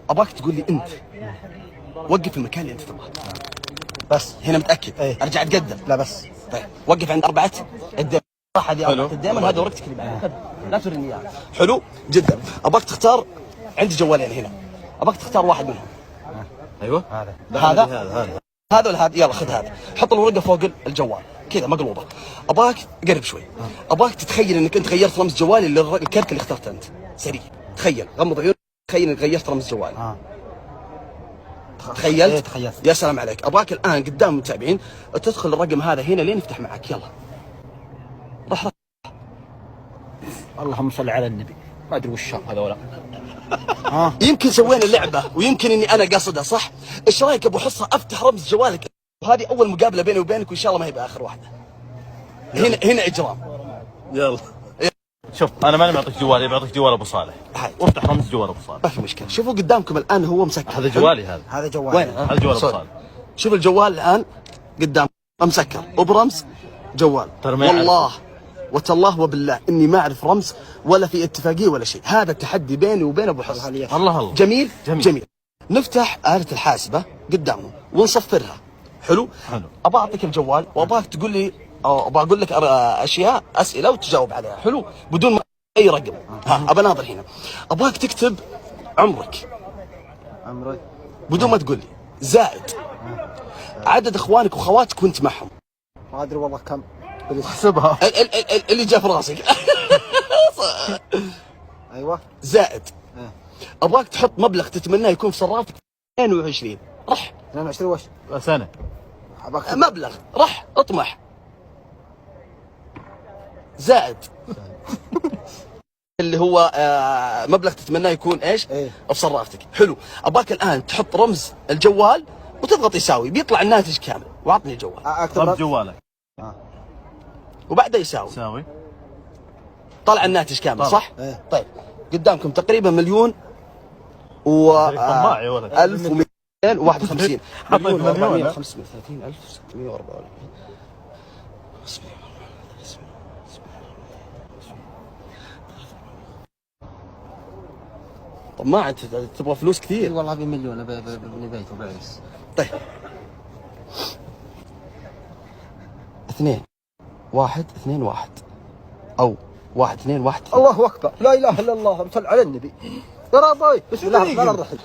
ابغاك تقول لي انت وقف المكان اللي انت تبغاه. بس هنا متاكد؟ ايه. ارجع اتقدم؟ لا بس. طيب وقف عند 4 الدم. صح هذه 4 الدم، هذا ورقتك اللي بعدها. لا توريني اياها. حلو جدا. ابغاك تختار، عندي جوالين هنا، ابغاك تختار واحد منهم. ايوه هذا ولا هذا؟ يلا خذ هذا، حط الورقه فوق الجوال كذا مقلوبه. ابغاك قرب شوي. ابغاك تتخيل انك انت غيرت رمز جوالي للكرت اللي اخترته انت. سريع، تخيل، غمض عيونك، تخيل انك غيرت رمز جوالي. تخيلت؟ ايه تخيلت. يا سلام عليك. ابغاك الان قدام المتابعين تدخل الرقم هذا هنا لين يفتح معك. يلا راح. اللهم صل على النبي. ما ادري وش هذولا. يمكن سوينا اللعبه ويمكن اني انا قاصدها، صح؟ ايش رايك ابو حصه افتح رمز جوالك؟ وهذه اول مقابله بيني وبينك، وان شاء الله ما هي باخر واحده. هنا اجرام. يلا شوف، انا ماني معطيك جوالي، بعطيك جوال ابو صالح. وافتح رمز جوال ابو صالح. ما في مشكله. شوفوا قدامكم الان هو مسكر. هذا جوالي. هذا جوالي. وين؟ هذا جوال ابو صالح. شوف الجوال الان قدام مسكر وبرمز جوال. والله وتالله وبالله اني ما اعرف رمز ولا في اتفاقيه ولا شيء. هذا التحدي بيني وبين ابو حصن. الله جميل. نفتح آلة الحاسبة قدامه ونصفرها. حلو. ابى اعطيك الجوال وابغاك تقول لي، او ابغى اقول لك اشياء، اسئله وتجاوب عليها. حلو، بدون ما اي رقم. ابى ناظر هنا. ابغاك تكتب عمرك بدون ما تقول لي، زائد عدد اخوانك واخواتك وانت معهم. ما ادري والله كم. احسبها. اللي جاء في راسك. ايوه. زائد ابغاك تحط مبلغ تتمناه يكون في صرافك 22. رح 22 وش؟ سنه. مبلغ رح اطمح. زائد اللي هو مبلغ تتمناه يكون ايش؟ ايه؟ في صرافتك. حلو، ابغاك الان تحط رمز الجوال وتضغط يساوي، بيطلع الناتج كامل. واعطني الجوال. رمز جوالك وبعده يساوي. طلع الناتج كامل. صح؟ ايه. طيب قدامكم تقريبا مليون و 1251. مليون و 435,644. طب ما انت تبغى فلوس كثير؟ والله ابي مليون، ابني بيت وبعرس. طيب 2 1 2 1 او 1 2 1. الله اكبر، لا اله الا الله، صل على النبي. يا ربي بسم الله الرحمن الرحيم.